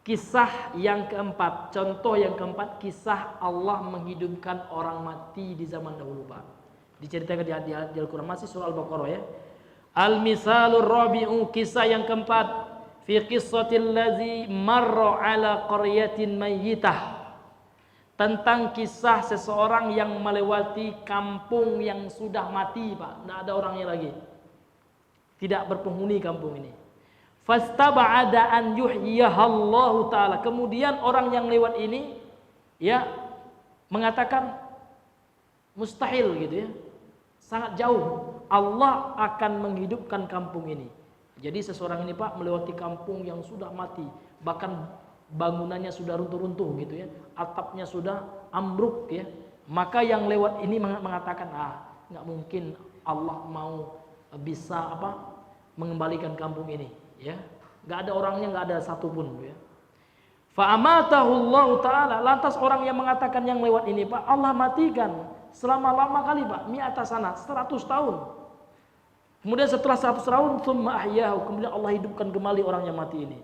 kisah yang keempat, contoh yang keempat, kisah Allah menghidupkan orang mati di zaman dahulu Pak. Diceritakan di Al-Quran, masih surah Al-Baqarah ya. Al-misalur rabi'u, kisah yang keempat, fi qissatil ladzi marra ala qaryatin mayyitah. Tentang kisah seseorang yang melewati kampung yang sudah mati Pak, tidak ada orangnya lagi. Tidak berpenghuni kampung ini. Fastaba'ada an yuhyiyahallahu ta'ala. Kemudian orang yang lewat ini ya mengatakan mustahil gitu ya. Sangat jauh Allah akan menghidupkan kampung ini. Jadi seseorang ini Pak melewati kampung yang sudah mati, bahkan bangunannya sudah runtuh-runtuh gitu ya. Atapnya sudah ambruk ya. Maka yang lewat ini mengatakan, enggak mungkin Allah mau bisa mengembalikan kampung ini, ya. Enggak ada orangnya, enggak ada satupun, ya. Fa amatahu Allah taala, lantas orang yang mengatakan yang lewat ini, Pak, Allah matikan selama lama kali, Pak, mi'ata sana, 100 tahun. Kemudian setelah 100 tahun, tsumma ahyahu, kemudian Allah hidupkan kembali orang yang mati ini.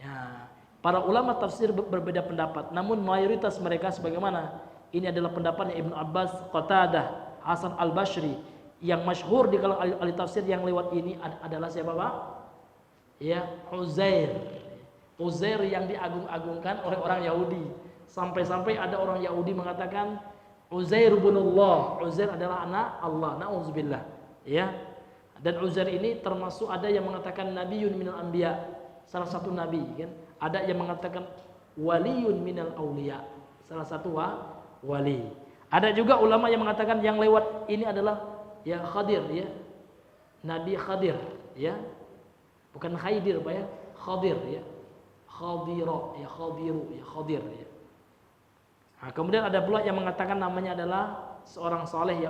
Ya, para ulama tafsir berbeda pendapat, namun mayoritas mereka sebagaimana ini adalah pendapatnya Ibnu Abbas, Qatadah, Hasan Al-Basri. Yang masyhur di kalangan ahli tafsir yang lewat ini adalah siapa, Pak? Ya, Uzair. Uzair yang diagung-agungkan oleh orang Yahudi. Sampai-sampai ada orang Yahudi mengatakan Uzair ibnullah. Uzair adalah anak Allah. Nauzubillah. Ya. Dan Uzair ini termasuk ada yang mengatakan nabiyyun minal anbiya, salah satu nabi, kan? Ada yang mengatakan waliyun minal auliya, salah satu wali. Ada juga ulama yang mengatakan yang lewat ini adalah ya Khadir, ya. Nabi Khadir, ya. Bukan Khaidir, Pak, ya. Khadir, ya. Khadira, ya, Khadiru, ya, Khadir, ya. Nah, kemudian ada pula yang mengatakan namanya adalah seorang saleh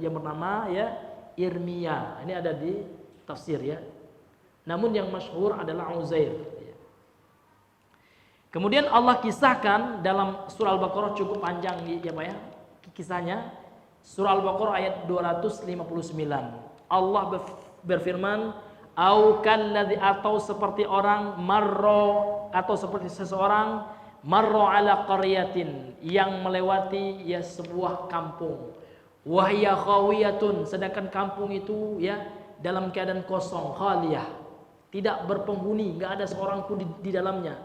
yang bernama ya Irmia. Ini ada di tafsir, ya. Namun yang masyhur adalah Uzair, ya. Kemudian Allah kisahkan dalam surah Al-Baqarah, cukup panjang, ya, Pak, ya, kisahnya. Surah Al-Baqarah ayat 259. Allah berfirman, au kalladzi, atau seperti orang marro, atau seperti seseorang marro ala qaryatin, yang melewati ya sebuah kampung, wahya khawiyatun, sedangkan kampung itu ya dalam keadaan kosong, khaliyah, tidak berpenghuni, enggak ada seorang pun di dalamnya.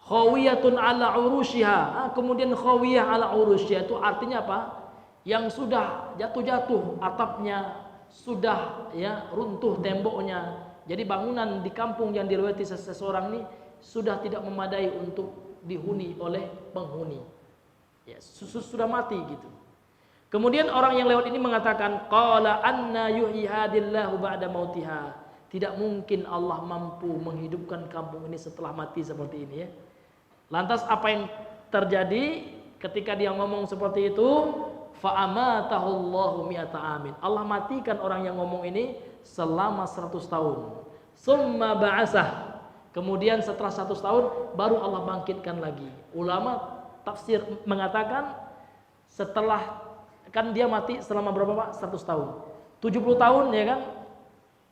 Khawiyatun ala urushiha, kemudian khawiyah ala urushiha itu artinya apa? Yang sudah jatuh-jatuh atapnya, sudah ya runtuh temboknya. Jadi bangunan di kampung yang dilewati seseorang ini sudah tidak memadai untuk dihuni oleh penghuni. Ya, sudah mati gitu. Kemudian orang yang lewat ini mengatakan, qala anna yuhyi hadillahu ba'da mautiha. Tidak mungkin Allah mampu menghidupkan kampung ini setelah mati seperti ini, ya. Lantas apa yang terjadi ketika dia ngomong seperti itu? Fa amatahu Allahu mi'ata amin. Allah matikan orang yang ngomong ini selama 100 tahun. Summa ba'asah. Kemudian setelah 100 tahun baru Allah bangkitkan lagi. Ulama tafsir mengatakan setelah, kan dia mati selama berapa, Pak? 100 tahun. 70 tahun, ya kan?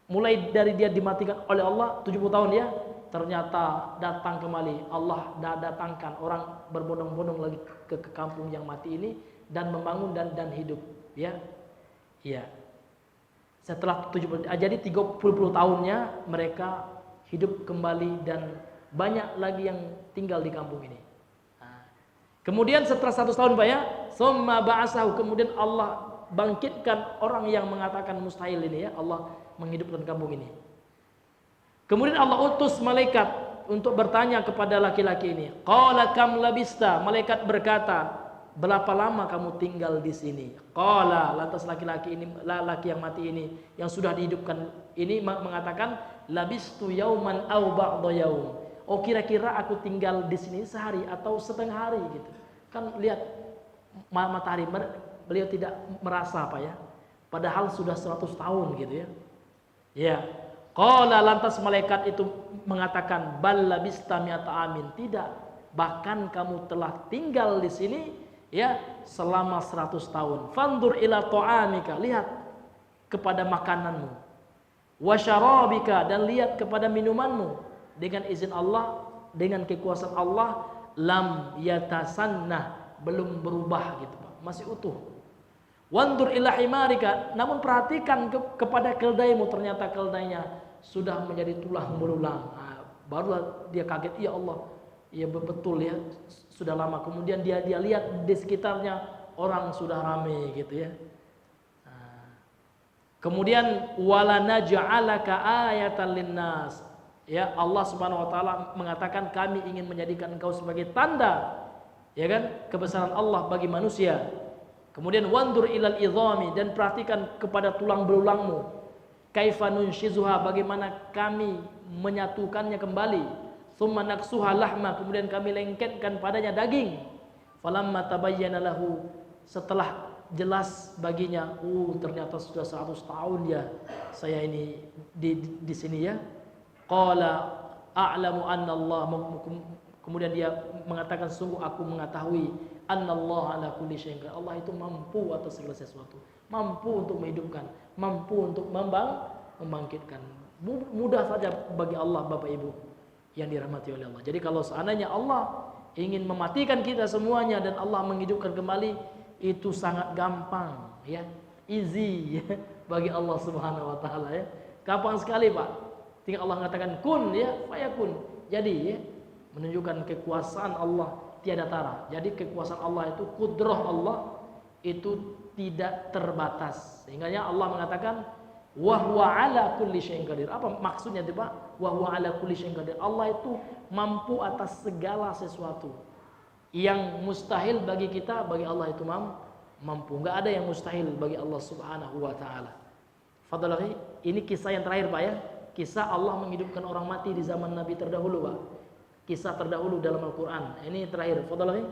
Mulai dari dia dimatikan oleh Allah 70 tahun, ya. Ternyata datang kembali, Allah datangkan orang berbondong-bondong lagi ke kampung yang mati ini dan membangun dan hidup, ya. Iya. Setelah 70, jadi 30 tahunnya mereka hidup kembali dan banyak lagi yang tinggal di kampung ini. Nah, kemudian setelah 100 tahun, Pak, ya, summa ba'asahu, kemudian Allah bangkitkan orang yang mengatakan mustahil ini, ya, Allah menghidupkan kampung ini. Kemudian Allah utus malaikat untuk bertanya kepada laki-laki ini. Qala kam labista, malaikat berkata, berapa lama kamu tinggal di sini? Qala, lantas laki-laki ini, laki yang mati ini, yang sudah dihidupkan ini mengatakan, labistu yauman au ba'da yaum. Oh, kira-kira aku tinggal di sini sehari atau setengah hari gitu. Kan lihat matahari, beliau tidak merasa, Pak, ya. Padahal sudah 100 tahun gitu, ya. Ya. Qala, lantas malaikat itu mengatakan, bal labista mi'ata amin. Tidak, bahkan kamu telah tinggal di sini, ya, selama 100 tahun. Fandur ila ta'amika, lihat kepada makananmu. Wa syarabika, dan lihat kepada minumanmu. Dengan izin Allah, dengan kekuasaan Allah, lam yatasannah, belum berubah gitu, Pak. Masih utuh. Wandur ila himarika, namun perhatikan kepada keldaimu, ternyata keldainya sudah menjadi tulang belulang. Nah, barulah dia kaget, ya Allah, ya betul, ya, sudah lama. Kemudian dia lihat di sekitarnya orang sudah ramai gitu, ya. Nah, kemudian wala naj'alaka ayatan linnas, ya, Allah Subhanahu wa taala mengatakan kami ingin menjadikan engkau sebagai tanda, ya kan, kebesaran Allah bagi manusia. Kemudian wandur ilal idhami, dan perhatikan kepada tulang belulangmu. Kaifa nunshizuha, bagaimana kami menyatukannya kembali. Tsumma naksuha lahma, kemudian kami lengketkan padanya daging. Falamma tabayyana lahu, setelah jelas baginya, ternyata sudah 100 tahun ya saya ini di sini ya. Qala a'lamu anna Allah, kemudian dia mengatakan, sungguh aku mengetahui annallaha ala kulli syai'in qadir. Allah itu mampu atas segala sesuatu, mampu untuk menghidupkan, mampu untuk membangkitkan. Mudah saja bagi Allah, Bapak Ibu yang dirahmati oleh Allah. Jadi kalau seandainya Allah ingin mematikan kita semuanya dan Allah menghidupkan kembali, itu sangat gampang ya, easy ya, bagi Allah Subhanahu wa taala ya. Gampang sekali, Pak. Tinggal Allah mengatakan kun ya, fayakun. Jadi ya, menunjukkan kekuasaan Allah tiada tara. Jadi kekuasaan Allah itu, kudrah Allah itu tidak terbatas. Sehingga Allah mengatakan wa huwa ala kulli syai'in qadir. Apa maksudnya itu, Pak? Wa huwa ala kulli syai'in qadir. Allah itu mampu atas segala sesuatu. Yang mustahil bagi kita, bagi Allah itu mampu. Enggak ada yang mustahil bagi Allah Subhanahu wa taala. Fadlahi, ini kisah yang terakhir, Pak ya. Kisah Allah menghidupkan orang mati di zaman Nabi terdahulu, Pak. Kisah terdahulu dalam Al-Qur'an. Ini terakhir. Fadlahi.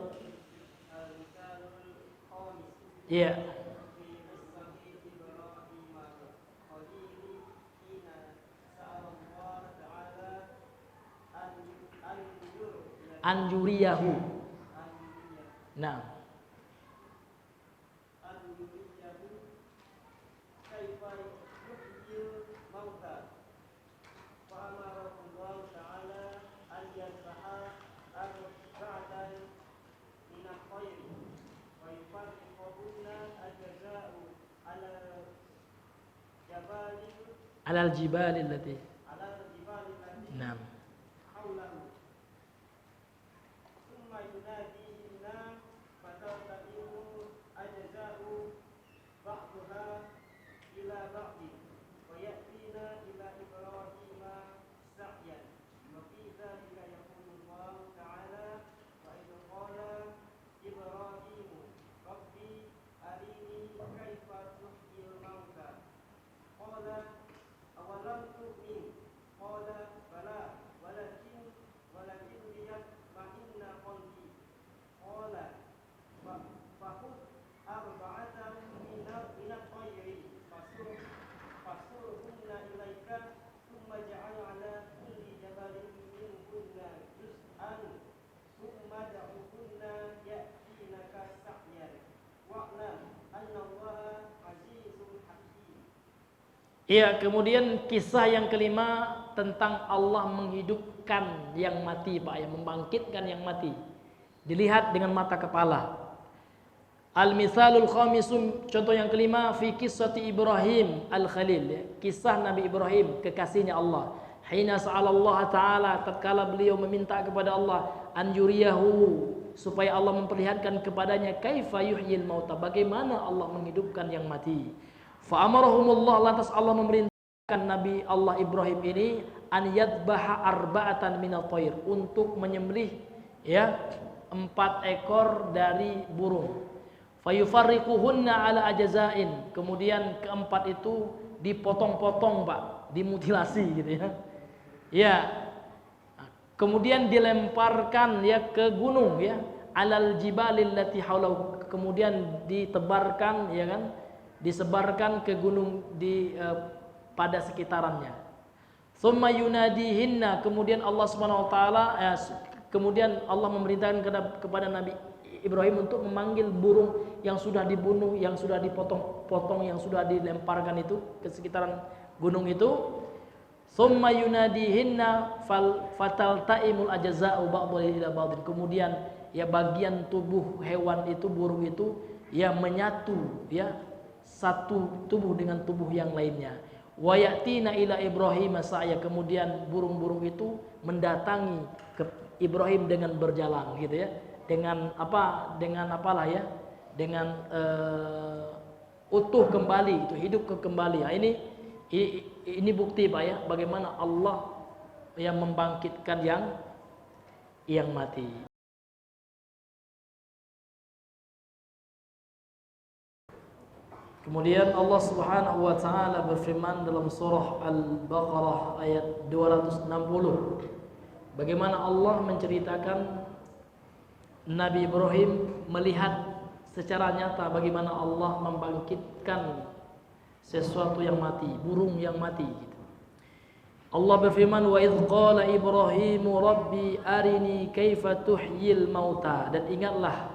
Iya. Anjuriyahu. Nah. Alal jibali allati. Naam. Iya, kemudian kisah yang kelima tentang Allah menghidupkan yang mati, Pak, yang membangkitkan yang mati. Dilihat dengan mata kepala. Al-misalul khamisum, contoh yang kelima, fi qissati Ibrahim al-Khalil, ya. Kisah Nabi Ibrahim, kekasihnya Allah. Hina sa'alallah ta'ala, tatkala beliau meminta kepada Allah an yuriyahu, supaya Allah memperlihatkan kepadanya kaifa yuhyil mauta, bagaimana Allah menghidupkan yang mati. Fa amarahumullah, lantas Allah memerintahkan Nabi Allah Ibrahim ini an yadbaha arba'atan minat thair, untuk menyembelih ya 4 ekor dari burung. Fayufarriquhunna ala ajazain, kemudian keempat itu dipotong-potong, Pak, dimutilasi gitu ya. Ya. Kemudian dilemparkan ya ke gunung ya, alal jibalil lati haulahu, kemudian ditebarkan ya kan, disebarkan ke gunung pada sekitarannya. Tsumma yunadihinna, kemudian Allah Subhanahu wa taala kemudian Allah memerintahkan kepada Nabi Ibrahim untuk memanggil burung yang sudah dibunuh, yang sudah dipotong-potong, yang sudah dilemparkan itu ke sekitaran gunung itu. Tsumma yunadihinna fataltaimul ajza'u ba'dha ila ba'dhin, kemudian ya bagian tubuh hewan itu, burung itu ya menyatu ya, satu tubuh dengan tubuh yang lainnya. Wa yatina ila Ibrahim sa'ya, kemudian burung-burung itu mendatangi ke Ibrahim dengan berjalan gitu ya. Dengan apa? Dengan apalah ya? Dengan utuh kembali, itu hidup kembali. Nah, ini bukti, Pak ya, bagaimana Allah yang membangkitkan yang mati. Kemudian Allah Subhanahu wa taala berfirman dalam surah Al-Baqarah ayat 260, bagaimana Allah menceritakan Nabi Ibrahim melihat secara nyata bagaimana Allah membangkitkan sesuatu yang mati, burung yang mati gitu. Allah berfirman, wa idz qala Ibrahimu rabbi arini kaifa tuhyil mauta. Dan ingatlah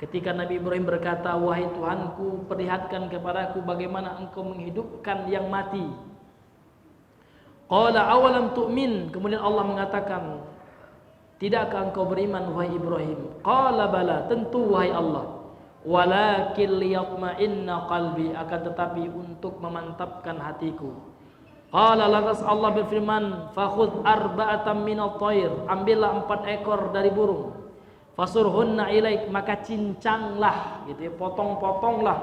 ketika Nabi Ibrahim berkata, wahai Tuhanku, perlihatkan kepadaku bagaimana engkau menghidupkan yang mati. Qala awalam tu'min. Kemudian Allah mengatakan, tidakkah engkau beriman wahai Ibrahim? Qala bala, tentu wahai Allah. Walakin liyatma'inna qalbi, akan tetapi untuk memantapkan hatiku. Qala, lantas Allah berfirman, fakhudh arba'atan minat thair, ambillah 4 ekor dari burung. Fasurhunna ilaik, maka cincanglah gitu ya, potong-potonglah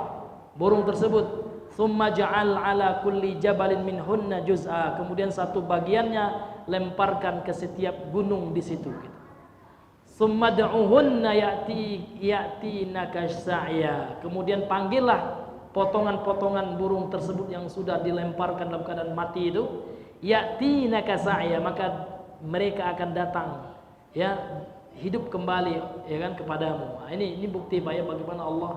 burung tersebut. Tsumma ja'al ala kulli jabalin minhunna juz'a, kemudian satu bagiannya lemparkan ke setiap gunung di situ gitu. Tsumma da'uhunna ya'tinaka sa'ya, kemudian panggillah potongan-potongan burung tersebut yang sudah dilemparkan dalam keadaan mati itu, ya'tinaka sa'ya, maka mereka akan datang ya, hidup kembali ya kan kepadamu. Nah, ini bukti Pak ya, bagaimana Allah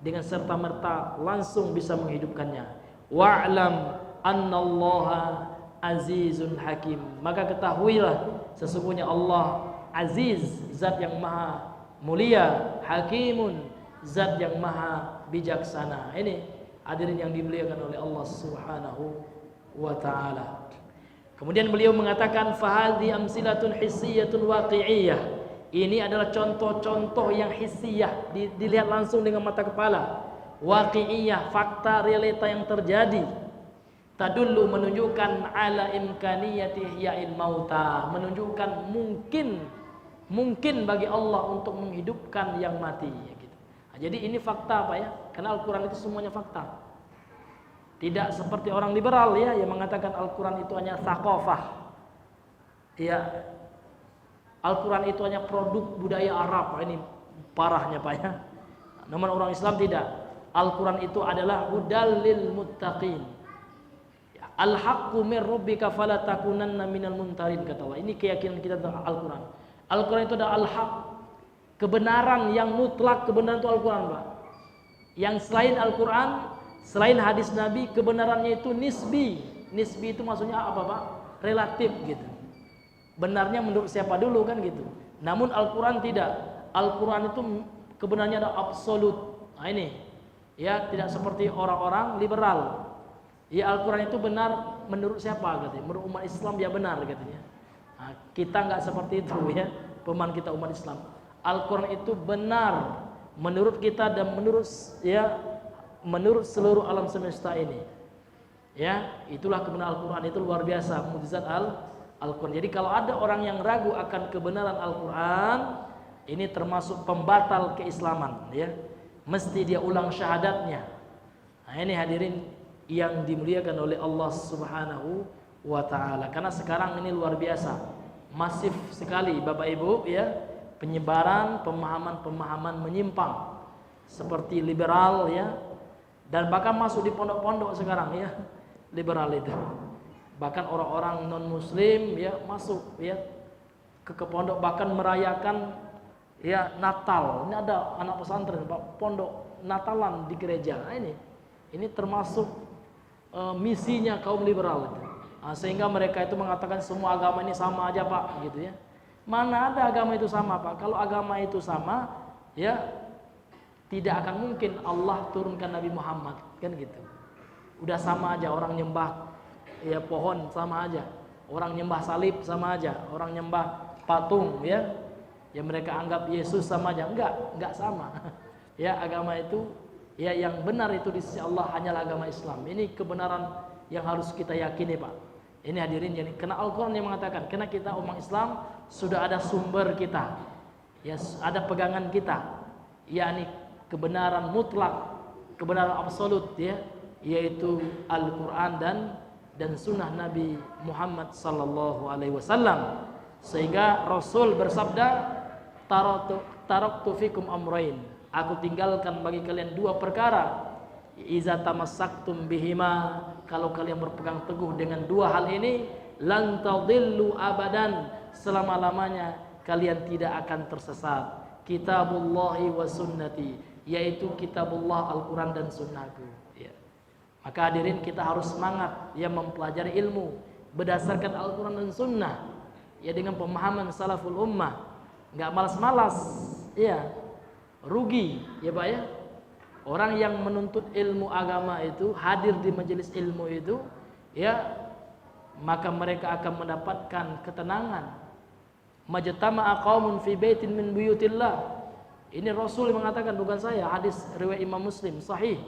dengan serta merta langsung bisa menghidupkannya. Wa'lam annallaha azizun hakim, maka ketahuilah sesungguhnya Allah aziz, zat yang maha mulia, hakimun, zat yang maha bijaksana. Ini hadirin yang dimuliakan oleh Allah Subhanahu wa taala. Kemudian beliau mengatakan, fahadhi amsilatun hissiyatun waqi'iyah. Ini adalah contoh-contoh yang hissiyah, dilihat langsung dengan mata kepala. Waqi'iyah, fakta realita yang terjadi. Tadullu, menunjukkan ala imkaniyati ihya'il mauta, menunjukkan mungkin bagi Allah untuk menghidupkan yang mati gitu. Nah, jadi ini fakta Pak ya, karena Al-Quran itu semuanya fakta. Tidak seperti orang liberal ya, yang mengatakan Al-Quran itu hanya thaqafah ya, Al-Quran itu hanya produk budaya Arab. Ini parahnya Pak ya. Namun orang Islam tidak. Al-Quran itu adalah hudal lil muttaqin. Al-haqqu min rabbika fala takunanna minal muntarin, kata Allah. Ini keyakinan kita tentang Al-Quran. Al-Quran itu adalah al-haq, kebenaran yang mutlak. Kebenaran itu Al-Quran Pak. Yang selain Al-Quran, selain hadis Nabi, kebenarannya itu nisbi. Nisbi itu maksudnya apa Pak? Relatif gitu. Benarnya menurut siapa dulu kan gitu. Namun Al-Quran tidak. Al-Quran itu kebenarannya ada absolut. Nah ini ya, tidak seperti orang-orang liberal. Ya, Al-Quran itu benar menurut siapa katanya? Menurut umat Islam ya benar katanya. Nah, kita nggak seperti itu ya, pemahaman kita umat Islam. Al-Quran itu benar menurut kita dan menurut seluruh alam semesta ini. Ya, itulah kebenaran Al-Quran, itu luar biasa, mukjizat Al-Quran. Jadi kalau ada orang yang ragu akan kebenaran Al-Quran, ini termasuk pembatal keislaman ya. Mesti dia ulang syahadatnya. Nah, ini hadirin yang dimuliakan oleh Allah Subhanahu wa taala. Karena sekarang ini luar biasa, masif sekali Bapak Ibu ya, penyebaran pemahaman-pemahaman menyimpang seperti liberal ya, dan bahkan masuk di pondok-pondok sekarang ya, liberal itu. Bahkan orang-orang non-muslim ya masuk ya ke pondok, bahkan merayakan ya Natal. Ini ada anak pesantren Pak, pondok Natalan di gereja. Nah, ini termasuk misinya kaum liberal itu. Nah, sehingga mereka itu mengatakan semua agama ini sama aja Pak gitu ya. Mana ada agama itu sama Pak? Kalau agama itu sama ya, tidak akan mungkin Allah turunkan Nabi Muhammad kan gitu. Udah sama aja, orang nyembah ya pohon sama aja, orang nyembah salib sama aja, orang nyembah patung ya, yang mereka anggap Yesus sama aja. Enggak sama. Ya, agama itu ya yang benar itu di sisi Allah hanyalah agama Islam. Ini kebenaran yang harus kita yakini Pak. Ini hadirin, jadi karena Al-Quran yang mengatakan, karena kita umat Islam sudah ada sumber kita, ya ada pegangan kita, yakni kebenaran mutlak, kebenaran absolut ya, yaitu Al-Quran dan sunnah Nabi Muhammad sallallahu alaihi wasallam. Sehingga Rasul bersabda, taraktu fikum amrain, aku tinggalkan bagi kalian 2 perkara. Iza tamassaktum bihima, kalau kalian berpegang teguh dengan 2 hal ini, lan tadillu abadan, selama-lamanya kalian tidak akan tersesat. Kitabullahi wa sunnati, yaitu kitabullah, Al-Quran dan sunnahku. Ya. Maka hadirin, kita harus semangat mempelajari ilmu berdasarkan Al-Quran dan sunnah, dengan pemahaman salaful ummah, nggak malas-malas. Rugi Pak orang yang menuntut ilmu agama itu hadir di majelis ilmu itu, maka mereka akan mendapatkan ketenangan. Majtama'a qaumun fi baitin min buyutillah. Ini Rasul yang mengatakan, bukan saya. Hadis riwayat Imam Muslim sahih.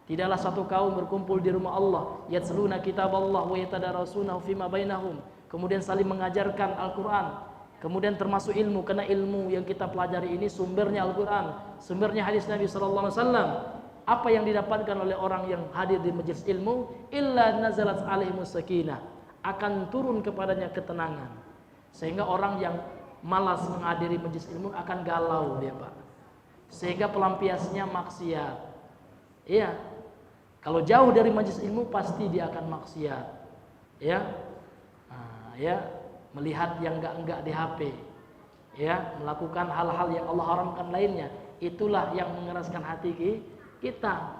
Tidaklah satu kaum berkumpul di rumah Allah, yatsluna kitaballah wa yatadarasunahu fima bainahum, kemudian saling mengajarkan Al-Quran, kemudian termasuk ilmu, karena ilmu yang kita pelajari ini sumbernya Al-Quran, sumbernya hadis Nabi sallallahu alaihi wasallam. Apa yang didapatkan oleh orang yang hadir di majelis ilmu? Illa nazalat alaihimus sakinah, akan turun kepadanya ketenangan. Sehingga orang yang malas menghadiri majelis ilmu akan galau dia Pak, sehingga pelampiasnya maksiat. Kalau jauh dari majelis ilmu pasti dia akan maksiat. Melihat yang enggak di HP, melakukan hal-hal yang Allah haramkan lainnya. Itulah yang mengeraskan hati kita.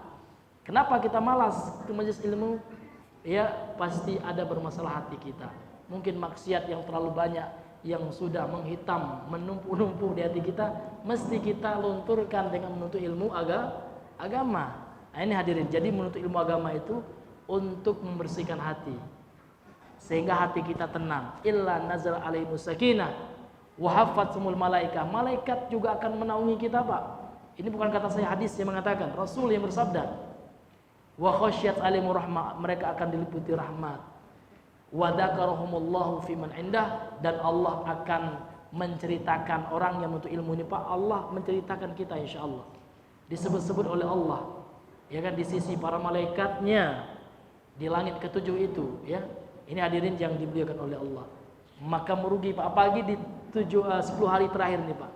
Kenapa kita malas ke majelis ilmu? Pasti ada bermasalah hati kita. Mungkin maksiat yang terlalu banyak yang sudah menghitam, menumpuk-numpuk di hati kita, mesti kita lunturkan dengan menuntut ilmu agama. Nah, ini hadirin, jadi menuntut ilmu agama itu untuk membersihkan hati, sehingga hati kita tenang. Illa nazal alaihimus sakinah wa haffatsumul malaikah. Malaikat juga akan menaungi kita Pak. Ini bukan kata saya, hadis yang mengatakan, Rasul yang bersabda, wa khasyat alaihimur rahmah, mereka akan diliputi rahmat. Wa dzakarahumullahu fiman indah, dan Allah akan menceritakan orang yang menuntut ilmu ini Pak. Allah menceritakan kita insyaallah, disebut-sebut oleh Allah di sisi para malaikatnya di langit ketujuh itu. Ini hadirin yang dimuliakan oleh Allah. Maka merugi Pak, apalagi di 10 hari terakhir nih Pak,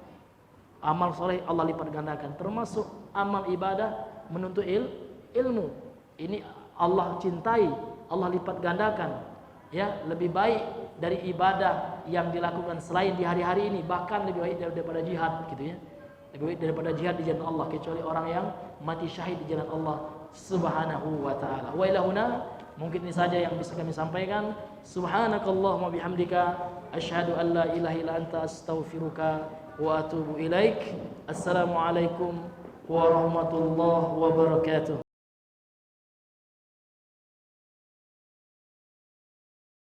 amal soleh Allah lipat gandakan, termasuk amal ibadah menuntut ilmu. Ini Allah cintai, Allah lipat gandakan. Lebih baik dari ibadah yang dilakukan selain di hari-hari ini, bahkan lebih baik daripada jihad lebih baik daripada jihad di jalan Allah, kecuali orang yang mati syahid di jalan Allah Subhanahu wa taala. Wa ilahuna, mungkin ini saja yang bisa kami sampaikan. Subhanakallahumma bihamdika asyhadu an la ilaha illa anta astaghfiruka wa atubu ilaik. Assalamualaikum warahmatullahi wabarakatuh.